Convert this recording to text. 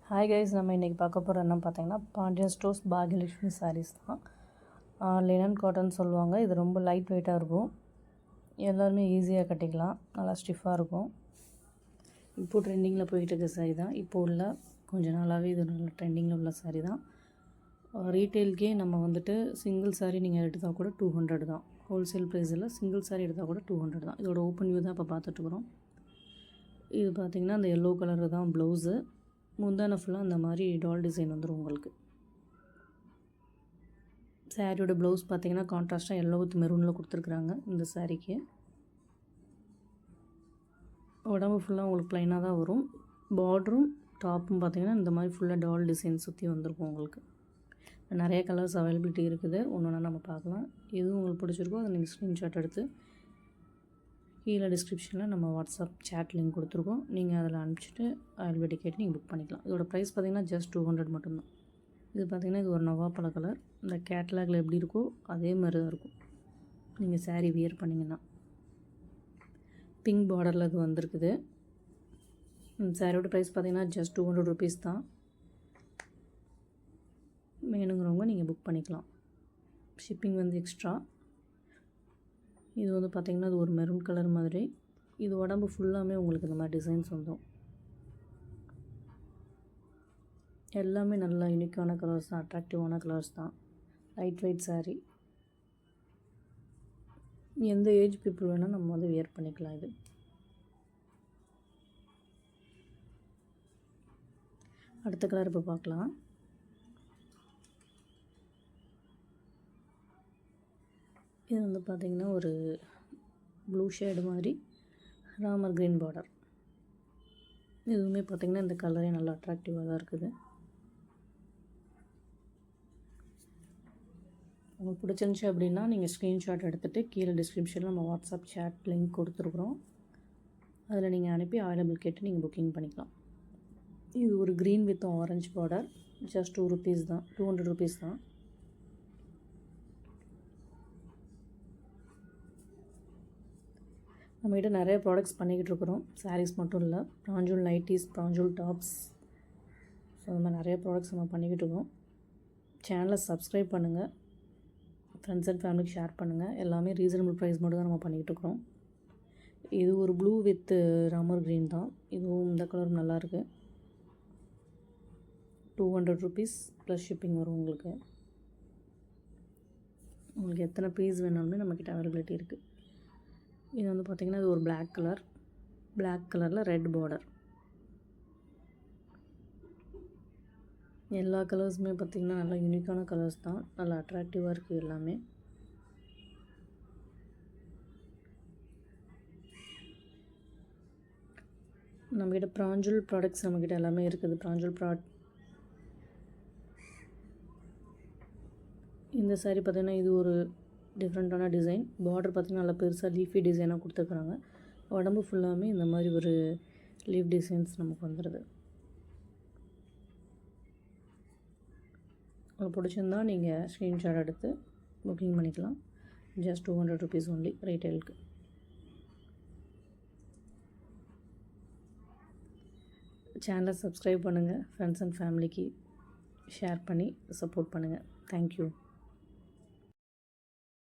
Hi guys, நம்ம இன்றைக்கி பார்க்க போகிற என்ன பார்த்தீங்கன்னா பாண்டியன் ஸ்டோர்ஸ் பாக்யலட்சுமி சாரீஸ் தான். லினன் காட்டன் சொல்லுவாங்க. இது ரொம்ப லைட் வெயிட்டாக இருக்கும், எல்லாருமே ஈஸியாக கட்டிக்கலாம், நல்லா ஸ்டிஃபாக இருக்கும். இப்போது ட்ரெண்டிங்கில் போயிட்டு இருக்க சாரீ தான். இப்போ உள்ள கொஞ்சம் நாளாகவே இது நல்ல ட்ரெண்டிங்கில் உள்ள சாரீ தான். ரீட்டெயிலுக்கே நம்ம வந்துட்டு சிங்கிள் சாரீ நீங்கள் எடுத்தால் கூட 200 தான். ஹோல்சேல் ப்ரைஸில் சிங்கிள் சாரீ எடுத்தால் கூட 200 தான். இதோட ஓப்பன் வியூ தான் இப்போ பார்த்துட்ருக்குறோம். இது பார்த்திங்கன்னா அந்த எல்லோ கலரு தான் ப்ளவுஸு. முந்தான ஃபுல்லாக அந்த மாதிரி டால் டிசைன் வந்துடும் உங்களுக்கு. சாரியோட ப்ளவுஸ் பார்த்திங்கன்னா கான்ட்ராஸ்ட்டாக எல்லோ வித் மெரூனில் கொடுத்துருக்குறாங்க. இந்த சாரீக்கு உடம்பு ஃபுல்லாக உங்களுக்கு ப்ளைனாக தான் வரும். பார்டரும் டாப்பும் பார்த்திங்கன்னா இந்த மாதிரி ஃபுல்லாக டால் டிசைன் சுற்றி வந்திருக்கும் உங்களுக்கு. நிறைய கலர்ஸ் அவைலபிலிட்டி இருக்குது, ஒன்று ஒன்றா நம்ம பார்க்கலாம். எதுவும் உங்களுக்கு பிடிச்சிருக்கோ அதை நீங்கள் ஸ்க்ரீன்ஷாட் எடுத்து கீழே டிஸ்கிரிப்ஷனில் நம்ம வாட்ஸ்அப் சேட் லிங்க் கொடுத்துருக்கோம். நீங்கள் அதில் அனுப்பிச்சிட்டு அவைலபிலிட்டி கேட்டு நீங்கள் புக் பண்ணிக்கலாம். இதோட ப்ரைஸ் பார்த்திங்கன்னா ஜஸ்ட் 200 மட்டும்தான். இது பார்த்திங்கன்னா இது ஒரு நவாப்பழ கலர். இந்த கேட்லாகில் எப்படி இருக்கோ அதே மாதிரி தான் இருக்கும் நீங்கள் சாரீ வியர் பண்ணிங்கன்னா. பிங்க் பார்டரில் இது வந்திருக்குது. சாரியோட ப்ரைஸ் பார்த்திங்கன்னா ஜஸ்ட் 200 ருபீஸ் தான். வேணுங்கிறவங்க நீங்கள் புக் பண்ணிக்கலாம். ஷிப்பிங் வந்து எக்ஸ்ட்ரா. இது வந்து பார்த்திங்கன்னா இது ஒரு மெரூன் கலர் மாதிரி. இது உடம்பு ஃபுல்லாமே உங்களுக்கு இந்த மாதிரி டிசைன்ஸ் வந்துடும். எல்லாமே நல்லா யூனிக்கான கலர்ஸ் தான், அட்ராக்டிவான கலர்ஸ் தான். Light weight sari. எந்த ஏஜ் பீப்புள் வேணால் நம்ம வந்து வியர் பண்ணிக்கலாம். இது அடுத்த கலர் இப்போ பார்க்கலாம். இது வந்து பார்த்திங்கன்னா ஒரு ப்ளூ ஷேடு மாதிரி ராமர் க்ரீன் பார்டர். இதுவுமே பார்த்திங்கன்னா இந்த கலரே நல்லா அட்ராக்டிவாக தான் இருக்குது. உங்களுக்கு பிடிச்சிருந்துச்சி அப்படின்னா நீங்கள் ஸ்க்ரீன்ஷாட் எடுத்துகிட்டு கீழே டிஸ்கிரிப்ஷனில் நம்ம வாட்ஸ்அப் சேட் லிங்க் கொடுத்துருக்குறோம். அதில் நீங்கள் அனுப்பி அவைலபிள் கேட்டு நீங்கள் புக்கிங் பண்ணிக்கலாம். இது ஒரு green with orange border. Just 2 rupees தான், 200 ருபீஸ் தான். நம்மகிட்ட நிறைய ப்ராடக்ட்ஸ் பண்ணிக்கிட்டு இருக்கிறோம். சாரீஸ் மட்டும் இல்லை, பிராஞ்சூல் நைட்டிஸ், பிராஞ்சூல் டாப்ஸ், ஸோ அந்த மாதிரி நிறைய ப்ராடக்ட்ஸ் நம்ம பண்ணிக்கிட்டு இருக்கோம். சேனலை சப்ஸ்கிரைப் பண்ணுங்கள், ஃப்ரெண்ட்ஸ் அண்ட் ஃபேமிலிக்கு ஷேர் பண்ணுங்கள். எல்லாமே ரீசனபிள் ப்ரைஸ் மட்டும் தான் நம்ம பண்ணிக்கிட்டு இருக்கிறோம். இது ஒரு ப்ளூ வித் ராமர் க்ரீன் தான். இதுவும் இந்த கலரும் நல்லாயிருக்கு. 200 ருபீஸ் ப்ளஸ் ஷிப்பிங் வரும் உங்களுக்கு. உங்களுக்கு எத்தனை பீஸ் வேணாலுமே நம்மக்கிட்ட அவைலபிலிட்டி இருக்குது. இது வந்து பார்த்திங்கன்னா இது ஒரு பிளாக் கலர். பிளாக் கலரில் ரெட் பார்டர். எல்லா கலர்ஸுமே பார்த்திங்கன்னா நல்லா யூனிக்கான கலர்ஸ் தான், நல்லா அட்ராக்டிவாக இருக்குது எல்லாமே. நம்மக்கிட்ட பிராஞ்சூல் ப்ராடக்ட்ஸ் நம்மக்கிட்ட எல்லாமே இருக்குது. பிராஞ்சூல் இந்த சாரீ பார்த்திங்கன்னா இது ஒரு டிஃப்ரெண்ட்டான டிசைன். பார்டர் பார்த்திங்கன்னா நல்லா பெருசாக லீஃபி டிசைனாக கொடுத்துருக்குறாங்க. உடம்பு ஃபுல்லாமே இந்த மாதிரி ஒரு லீஃப் டிசைன்ஸ் நமக்கு வந்துடுது. உங்களுக்கு பிடிச்சிருந்தா நீங்கள் ஸ்க்ரீன்ஷாட் எடுத்து புக்கிங் பண்ணிக்கலாம். ஜஸ்ட் 200 ருபீஸ் ஒன்லி ரீட்டெயிலுக்கு. சேனலை சப்ஸ்கிரைப் பண்ணுங்கள், ஃப்ரெண்ட்ஸ் அண்ட் ஃபேமிலிக்கு ஷேர் பண்ணி சப்போர்ட் பண்ணுங்கள். தேங்க்யூ.